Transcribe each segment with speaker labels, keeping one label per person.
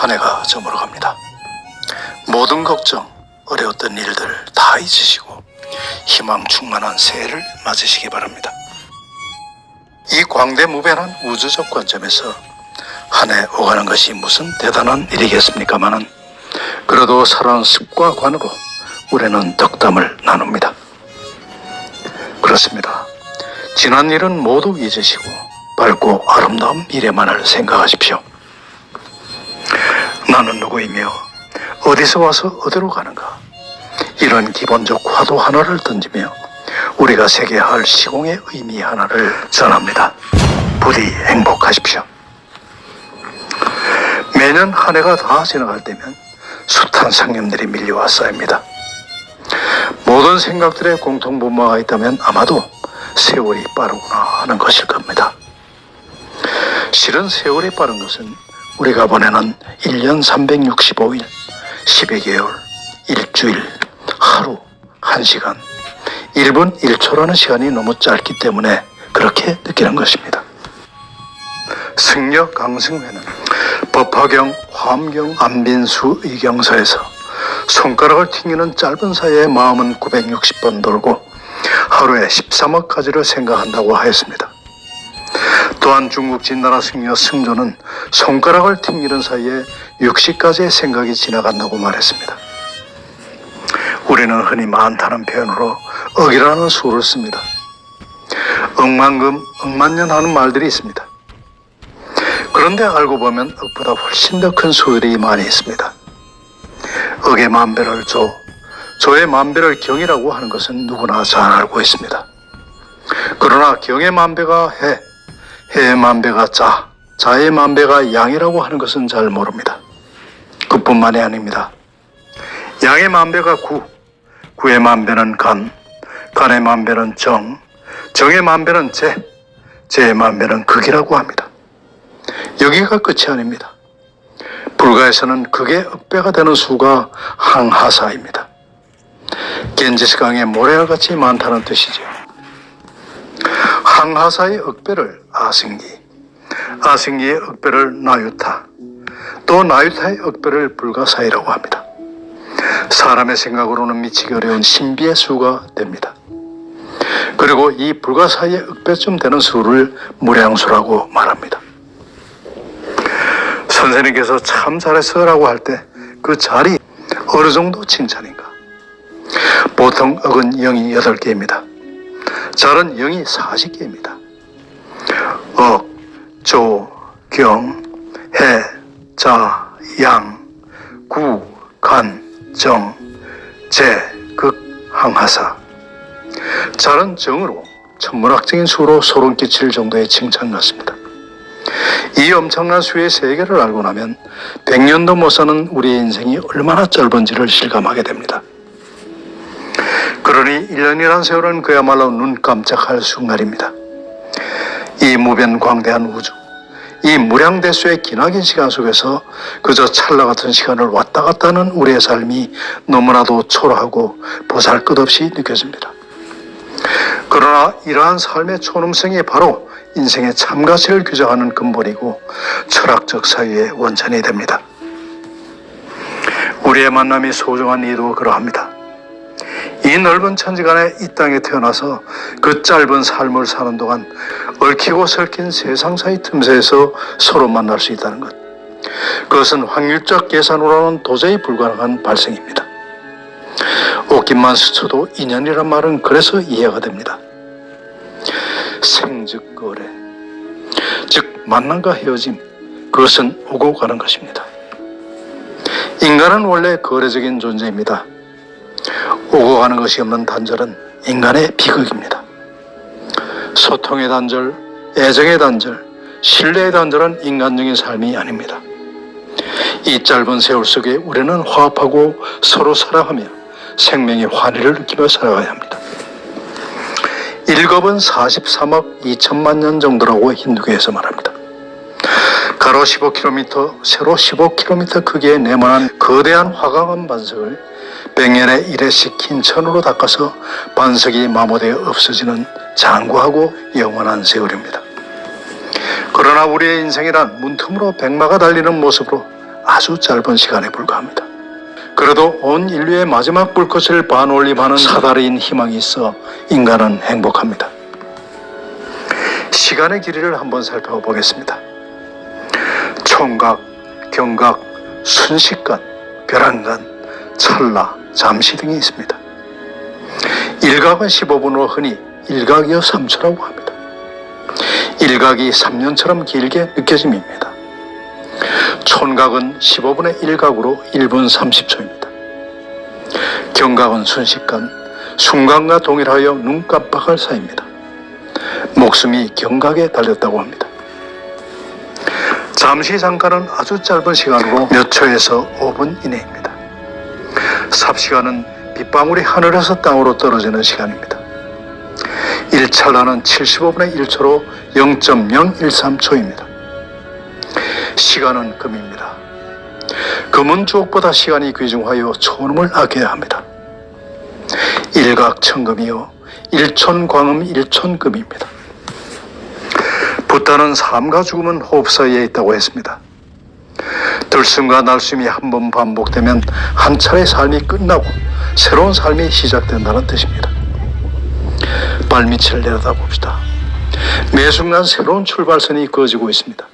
Speaker 1: 한 해가 저물어갑니다. 모든 걱정, 어려웠던 일들을 다 잊으시고 희망 충만한 새해를 맞으시기 바랍니다. 이 광대무변한 우주적 관점에서 한 해 오가는 것이 무슨 대단한 일이겠습니까마는 그래도 살아온 습과 관으로 우리는 덕담을 나눕니다. 그렇습니다. 지난 일은 모두 잊으시고 밝고 아름다운 미래만을 생각하십시오. 나는 누구이며 어디서 와서 어디로 가는가, 이런 기본적 화두 하나를 던지며 우리가 새겨야 할 시공의 의미 하나를 전합니다. 부디 행복하십시오. 매년 한 해가 다 지나갈 때면 숱한 상념들이 밀려와 쌓입니다. 모든 생각들의 공통분모가 있다면 아마도 세월이 빠르구나 하는 것일 겁니다. 실은 세월이 빠른 것은 우리가 보내는 1년 365일, 12개월, 일주일, 하루, 1시간, 1분 1초라는 시간이 너무 짧기 때문에 그렇게 느끼는 것입니다. 승려 강승회는 법화경, 화엄경, 안빈수 의경서에서 손가락을 튕기는 짧은 사이에 마음은 960번 돌고 하루에 13억 가지를 생각한다고 하였습니다. 또한 중국 진나라 승려 승조는 손가락을 튕기는 사이에 60가지의 생각이 지나간다고 말했습니다. 우리는 흔히 많다는 표현으로 억이라는 수를 씁니다. 억만금, 억만년 하는 말들이 있습니다. 그런데 알고 보면 억보다 훨씬 더 큰 수들이 많이 있습니다. 억의 만배를 조, 조의 만배를 경이라고 하는 것은 누구나 잘 알고 있습니다. 그러나 경의 만배가 해, 해의 만배가 자, 자의 만배가 양이라고 하는 것은 잘 모릅니다. 그뿐만이 아닙니다. 양의 만배가 구, 구의 만배는 간, 간의 만배는 정, 정의 만배는 재, 재의 만배는 극이라고 합니다. 여기가 끝이 아닙니다. 불가에서는 극의 억배가 되는 수가 항하사입니다. 겐지스강의 모래알같이 많다는 뜻이죠. 항하사의 억배를 아승기, 아승기의 억배를 나유타, 또 나유타의 억배를 불가사이라고 합니다. 사람의 생각으로는 미치기 어려운 신비의 수가 됩니다. 그리고 이 불가사이의 억배쯤 되는 수를 무량수라고 말합니다. 선생님께서 참 잘했어라고 할 때 그 잘이 어느 정도 칭찬인가? 보통 억은 0이 8개입니다. 잘은 0이 40개입니다. 억, 조, 경, 해, 자, 양, 구, 간, 정, 재, 극, 항하사. 잘은 정으로 천문학적인 수로 소름 끼칠 정도의 칭찬 같습니다. 이 엄청난 수의 세계를 알고 나면 100년도 못 사는 우리의 인생이 얼마나 짧은지를 실감하게 됩니다. 그러니 1년이란 세월은 그야말로 눈 깜짝할 순간입니다. 이 무변광대한 우주, 이 무량대수의 기나긴 시간 속에서 그저 찰나 같은 시간을 왔다 갔다 하는 우리의 삶이 너무나도 초라하고 보잘것없이 느껴집니다. 그러나 이러한 삶의 초능성이 바로 인생의 참가치를 규정하는 근본이고 철학적 사유의 원천이 됩니다. 우리의 만남이 소중한 이유도 그러합니다. 이 넓은 천지간에 이 땅에 태어나서 그 짧은 삶을 사는 동안 얽히고 설킨 세상 사이 틈새에서 서로 만날 수 있다는 것, 그것은 확률적 계산으로는 도저히 불가능한 발생입니다. 옷깃만 스쳐도 인연이란 말은 그래서 이해가 됩니다. 생즉거래, 즉 만남과 헤어짐, 그것은 오고 가는 것입니다. 인간은 원래 거래적인 존재입니다. 오고 가는 것이 없는 단절은 인간의 비극입니다. 소통의 단절, 애정의 단절, 신뢰의 단절은 인간적인 삶이 아닙니다. 이 짧은 세월 속에 우리는 화합하고 서로 사랑하며 생명의 환희를 느끼며 살아가야 합니다. 일겁은 43억 2천만 년 정도라고 힌두교에서 말합니다. 가로 15km, 세로 15km 크기의 네모난 거대한 화강암 반석을 100년에 1회씩 흰 천으로 닦아서 반석이 마모되어 없어지는 장구하고 영원한 세월입니다. 그러나 우리의 인생이란 문틈으로 백마가 달리는 모습으로 아주 짧은 시간에 불과합니다. 그래도 온 인류의 마지막 불꽃을 반올림하는 사다리인 희망이 있어 인간은 행복합니다. 시간의 길이를 한번 살펴보겠습니다. 총각, 경각, 순식간, 벼랑간, 찰나, 잠시 등이 있습니다. 일각은 15분으로 흔히 일각이여 3초라고 합니다. 일각이 3년처럼 길게 느껴짐입니다. 촌각은 15분의 1각으로 1분 30초입니다. 경각은 순식간, 순간과 동일하여 눈 깜빡할 사이입니다. 목숨이 경각에 달렸다고 합니다. 잠시 잠깐은 아주 짧은 시간으로 몇 초에서 5분 이내입니다. 삽시간은 빗방울이 하늘에서 땅으로 떨어지는 시간입니다. 1찰나는 75분의 1초로 0.013초입니다. 시간은 금입니다. 금은 주옥보다 시간이 귀중하여 초음을 아껴야 합니다. 일각천금이요 1촌광음 1촌금입니다. 부타는 삶과 죽음은 호흡 사이에 있다고 했습니다. 들숨과 날숨이 한 번 반복되면 한 차례 삶이 끝나고 새로운 삶이 시작된다는 뜻입니다. 발밑을 내려다봅시다. 매 순간 새로운 출발선이 그어지고 있습니다.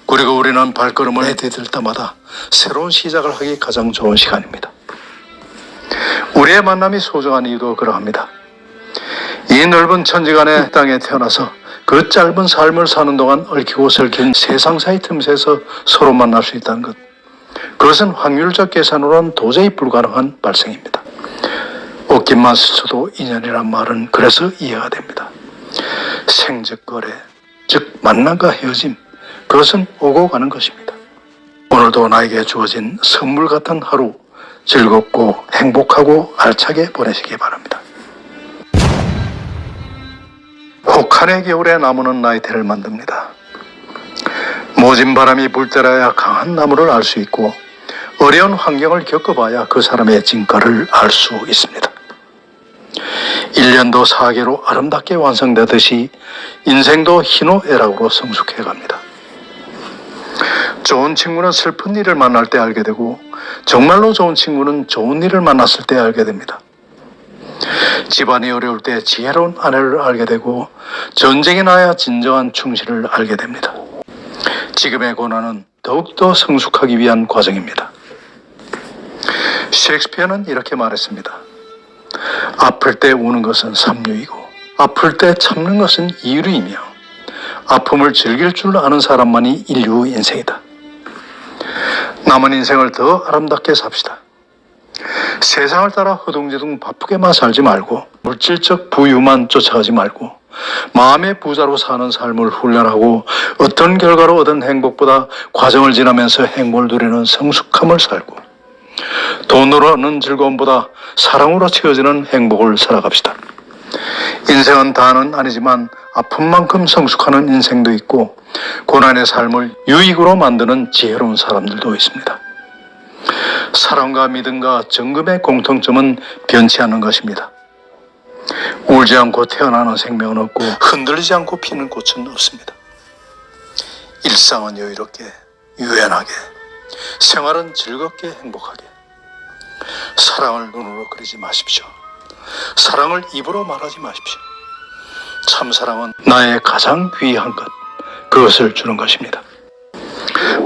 Speaker 1: 그리고 우리는 발걸음을 내디딜 때마다 새로운 시작을 하기 가장 좋은 시간입니다. 우리의 만남이 소중한 이유도 그러합니다. 이 넓은 천지간의 땅에 태어나서 그 짧은 삶을 사는 동안 얽히고 설킨 세상 사이 틈새에서 서로 만날 수 있다는 것. 그것은 확률적 계산으로는 도저히 불가능한 발생입니다. 옷깃만 스쳐도 인연이란 말은 그래서 이해가 됩니다. 생즉거래, 즉 만남과 헤어짐, 그것은 오고 가는 것입니다. 오늘도 나에게 주어진 선물 같은 하루 즐겁고 행복하고 알차게 보내시기 바랍니다. 혹한의 겨울에 나무는 나이테를 만듭니다. 모진 바람이 불 때라야 강한 나무를 알 수 있고 어려운 환경을 겪어봐야 그 사람의 진가를 알 수 있습니다. 1년도 4개로 아름답게 완성되듯이 인생도 희노애락으로 성숙해갑니다. 좋은 친구는 슬픈 일을 만날 때 알게 되고 정말로 좋은 친구는 좋은 일을 만났을 때 알게 됩니다. 집안이 어려울 때 지혜로운 아내를 알게 되고 전쟁이 나야 진정한 충실을 알게 됩니다. 지금의 고난은 더욱더 성숙하기 위한 과정입니다. 셰익스피어는 이렇게 말했습니다. 아플 때 우는 것은 삼류이고 아플 때 참는 것은 이류이며 아픔을 즐길 줄 아는 사람만이 인류 인생이다. 남은 인생을 더 아름답게 삽시다. 세상을 따라 허둥지둥 바쁘게만 살지 말고 물질적 부유만 쫓아가지 말고 마음의 부자로 사는 삶을 훈련하고 어떤 결과로 얻은 행복보다 과정을 지나면서 행복을 누리는 성숙함을 살고 돈으로 얻는 즐거움보다 사랑으로 채워지는 행복을 살아갑시다. 인생은 다는 아니지만 아픔만큼 성숙하는 인생도 있고 고난의 삶을 유익으로 만드는 지혜로운 사람들도 있습니다. 사랑과 믿음과 정금의 공통점은 변치 않는 것입니다. 울지 않고 태어나는 생명은 없고 흔들리지 않고 피는 꽃은 없습니다. 일상은 여유롭게 유연하게 생활은 즐겁게 행복하게 사랑을 눈으로 그리지 마십시오. 사랑을 입으로 말하지 마십시오. 참사랑은 나의 가장 귀한 것, 그것을 주는 것입니다.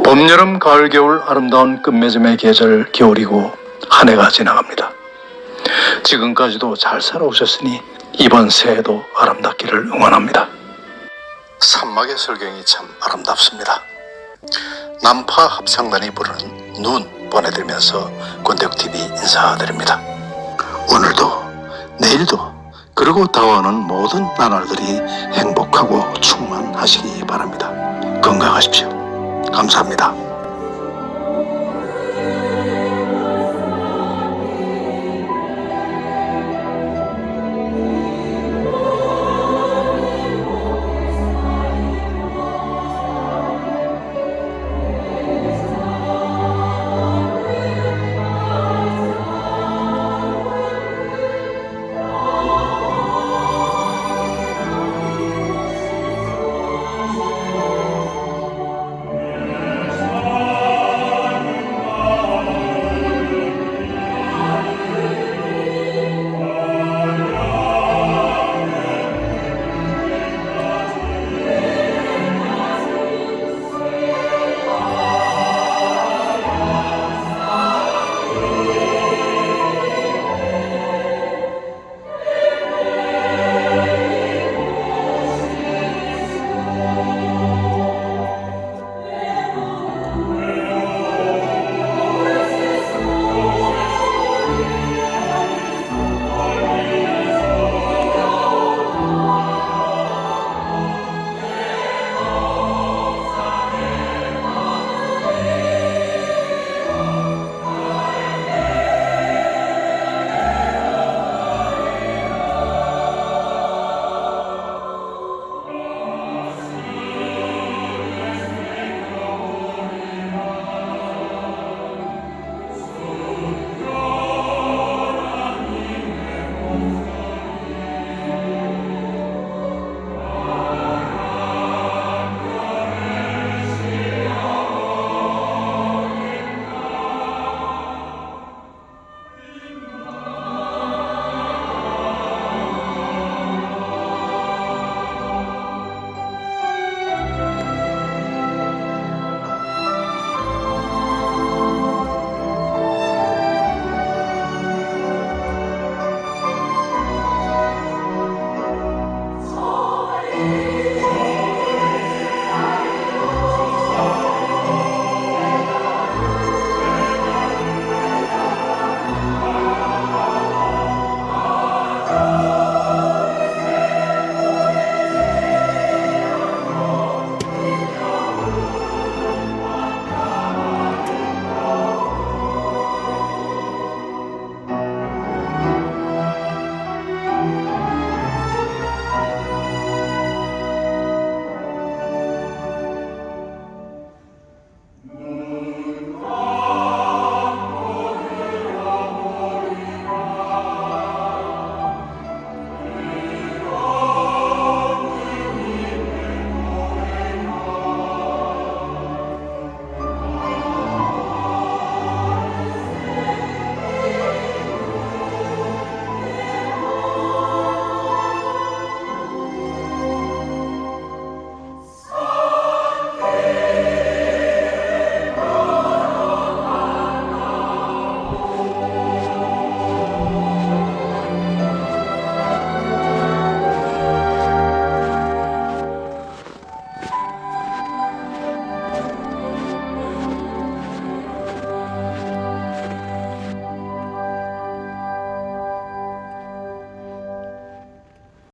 Speaker 1: 봄, 여름, 가을, 겨울 아름다운 끝맺음의 계절 겨울이고 한 해가 지나갑니다. 지금까지도 잘 살아오셨으니 이번 새해도 아름답기를 응원합니다. 산막의 설경이 참 아름답습니다. 남파 합창단이 부르는 눈 보내드리면서 권대욱TV 인사드립니다. 오늘도 내일도 그리고 다가오는 모든 나날들이 행복하고 충만하시기 바랍니다. 건강하십시오. 감사합니다.